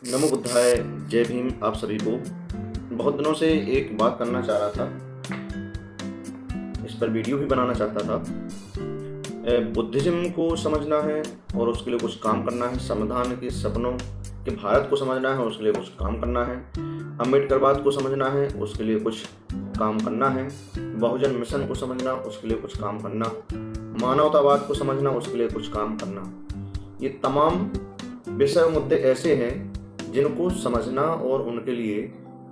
नमो बुद्धाय, जय भीम आप सभी को। बहुत दिनों से एक बात करना चाह रहा था, इस पर वीडियो भी बनाना चाहता था। बुद्धिज़्म को समझना है और उसके लिए कुछ काम करना है। संविधान के सपनों के भारत को समझना है, उसके लिए कुछ काम करना है। अम्बेडकरवाद को समझना है, उसके लिए कुछ काम करना है। बहुजन मिशन को समझना, उसके लिए कुछ काम करना। मानवतावाद को समझना, उसके लिए कुछ काम करना। ये तमाम विषय और मुद्दे ऐसे हैं जिनको समझना और उनके लिए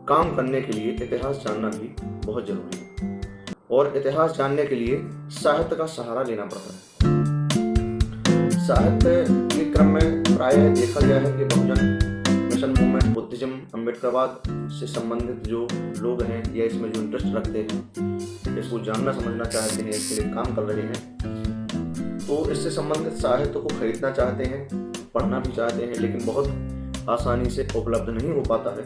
काम करने के लिए इतिहास जानना भी बहुत जरूरी है। और इतिहास जानने के लिए साहित्य का सहारा लेना पड़ता है। साहित्य के क्रम में प्रायः देखा गया है कि बहुजन मिशन मूवमेंट, बुद्धिज्म, अम्बेडकरवाद से संबंधित जो लोग हैं या इसमें जो इंटरेस्ट रखते हैं, इसको जानना समझना चाहते हैं, इसके लिए काम कर रहे हैं, तो इससे संबंधित साहित्य को खरीदना चाहते हैं, पढ़ना भी चाहते हैं, लेकिन बहुत आसानी से उपलब्ध नहीं हो पाता है।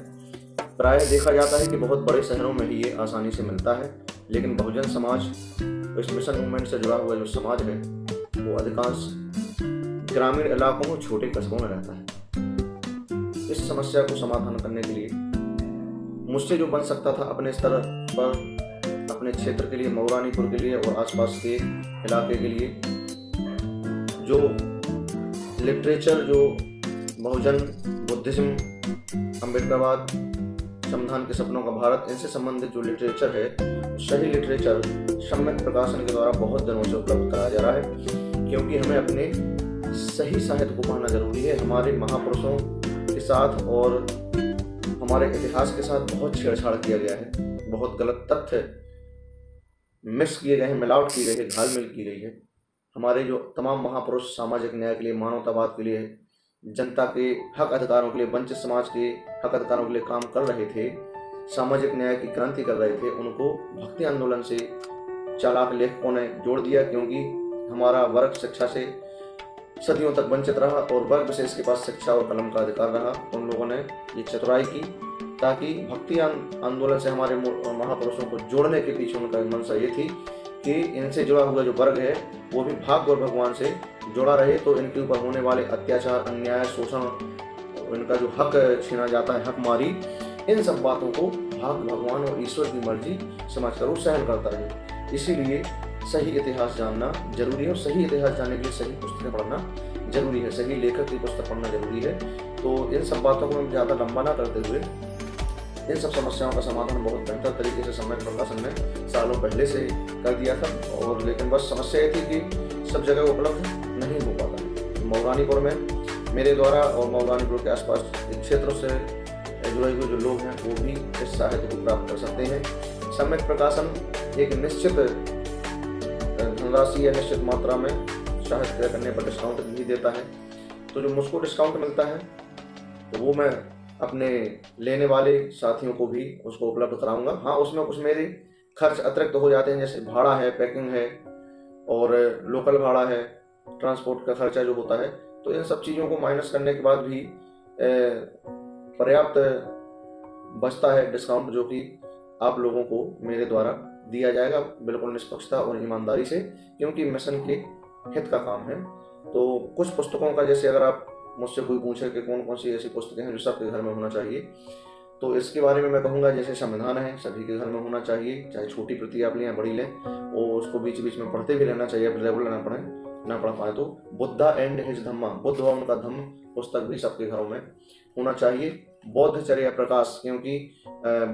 प्रायः देखा जाता है कि बहुत बड़े शहरों में ही ये आसानी से मिलता है, लेकिन बहुजन समाज, इस मिशन मूवमेंट से जुड़ा हुआ जो समाज है, वो अधिकांश ग्रामीण इलाकों में, छोटे कस्बों में रहता है। इस समस्या को समाधान करने के लिए मुझसे जो बन सकता था अपने स्तर पर, अपने क्षेत्र के लिए, मऊरानीपुर के लिए और आसपास के इलाके के लिए, जो लिटरेचर, जो बहुजन, बुद्धिज्म, अम्बेडकरवाद, संविधान के सपनों का भारत, इनसे संबंधित जो लिटरेचर है, सही लिटरेचर सम्यक प्रकाशन के द्वारा बहुत दिनों से उपलब्ध कराया जा रहा है, क्योंकि हमें अपने सही साहित्य को पढ़ना जरूरी है। हमारे महापुरुषों के साथ और हमारे इतिहास के साथ बहुत छेड़छाड़ किया गया है, बहुत गलत तथ्य मिक्स किए गए हैं, मिलावट की गई है, घालमेल की गई है। हमारे जो तमाम महापुरुष सामाजिक न्याय के लिए, मानवतावाद के लिए, जनता के हक अधिकारों के लिए, वंचित समाज के हक अधिकारों के लिए काम कर रहे थे, सामाजिक न्याय की क्रांति कर रहे थे, उनको भक्ति आंदोलन से चालाक लेखकों ने जोड़ दिया, क्योंकि हमारा वर्ग शिक्षा से सदियों तक वंचित रहा और वर्ग विशेष के पास शिक्षा और कलम का अधिकार रहा। उन लोगों ने ये चतुराई की ताकि भक्ति आंदोलन से हमारे महापुरुषों को जोड़ने के पीछे उनका मंशा ये थी कि इनसे जुड़ा हुआ जो वर्ग है वो भी भाग्य और भगवान से जुड़ा रहे, तो इनके ऊपर होने वाले अत्याचार, अन्याय, शोषण, इनका जो हक छीना जाता है, हकमारी, इन सब बातों को भाग्य, भगवान और ईश्वर की मर्जी समझकर वो सहन करता रहे। इसीलिए सही इतिहास जानना जरूरी है और सही इतिहास जानने के लिए सही पुस्तकें पढ़ना जरूरी है, सही लेखक की पुस्तक पढ़ना जरूरी है। तो इन सब बातों को हम ज़्यादा लंबा ना करते हुए, इन सब समस्याओं का समाधान बहुत बेहतर तरीके से सम्यक प्रकाशन ने सालों पहले से कर दिया था, और लेकिन बस समस्या ये थी कि सब जगह उपलब्ध नहीं हो पाता। मऊरानीपुर में मेरे द्वारा और मऊरानीपुर के आसपास के क्षेत्रों से जुड़े हुए जो लोग हैं वो भी इस साहित्य को प्राप्त कर सकते हैं। सम्यक प्रकाशन एक निश्चित धनराशि या निश्चित मात्रा में साहित्य क्रय करने पर डिस्काउंट भी देता है, तो जो मुझको डिस्काउंट मिलता है तो वो मैं अपने लेने वाले साथियों को भी उसको उपलब्ध कराऊंगा। हाँ, उसमें कुछ मेरे खर्च अतिरिक्त हो जाते हैं, जैसे भाड़ा है, पैकिंग है और लोकल भाड़ा है, ट्रांसपोर्ट का खर्चा जो होता है, तो इन सब चीज़ों को माइनस करने के बाद भी पर्याप्त बचता है डिस्काउंट, जो कि आप लोगों को मेरे द्वारा दिया जाएगा बिल्कुल निष्पक्षता और ईमानदारी से, क्योंकि मिशन के हित का काम है। तो कुछ पुस्तकों का, जैसे अगर आप मुझसे कोई पूछे कि कौन कौन सी ऐसी पुस्तकें हैं जो सबके घर में होना चाहिए, तो इसके बारे में मैं कहूँगा जैसे संविधान है, सभी के घर में होना चाहिए, चाहे छोटी प्रति आप लें या बड़ी लें, और उसको बीच बीच में पढ़ते भी रहना चाहिए, रेगुलर ना पढ़ पाए तो। बुद्धा एंड हिज धम्मा, बुद्ध और उनका धम्म पुस्तक भी सबके घरों में होना चाहिए। बौद्धचर्या प्रकाश, क्योंकि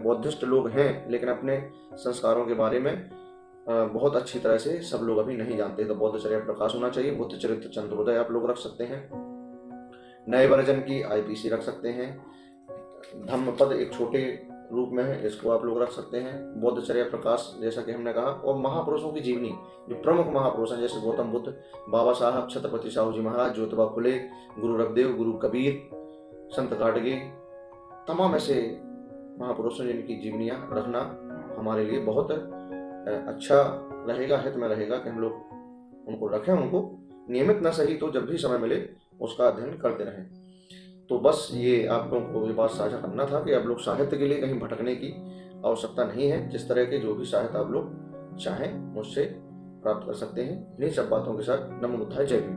बौद्धिस्ट लोग हैं लेकिन अपने संस्कारों के बारे में बहुत अच्छी तरह से सब लोग अभी नहीं जानते, तो बौद्धचर्या प्रकाश होना चाहिए। बुद्ध चरित्र चंद्रोदय आप लोग रख सकते हैं। नए वर्जन की आईपीसी रख सकते हैं। धम्मपद एक छोटे रूप में है, इसको आप लोग रख सकते हैं। बौद्धचर्या प्रकाश, जैसा कि हमने कहा, और महापुरुषों की जीवनी, जो प्रमुख महापुरुष हैं, जैसे गौतम बुद्ध, बाबा साहब, छत्रपति साहू जी महाराज, ज्योतिबा फुले, गुरु रविदेव, गुरु कबीर, संत गाडगे, तमाम ऐसे महापुरुषों जिनकी जीवनियाँ रखना हमारे लिए बहुत अच्छा रहेगा, हित में रहेगा कि हम लोग उनको रखें, उनको नियमित न सही तो जब भी समय मिले उसका अध्ययन करते रहें। तो बस ये आप लोगों को ये बात साझा करना था कि आप लोग साहित्य के लिए कहीं भटकने की आवश्यकता नहीं है। जिस तरह के जो भी साहित्य आप लोग चाहें मुझसे प्राप्त कर सकते हैं। इन्हीं सब बातों के साथ नमो बुद्धाय, जय भीम।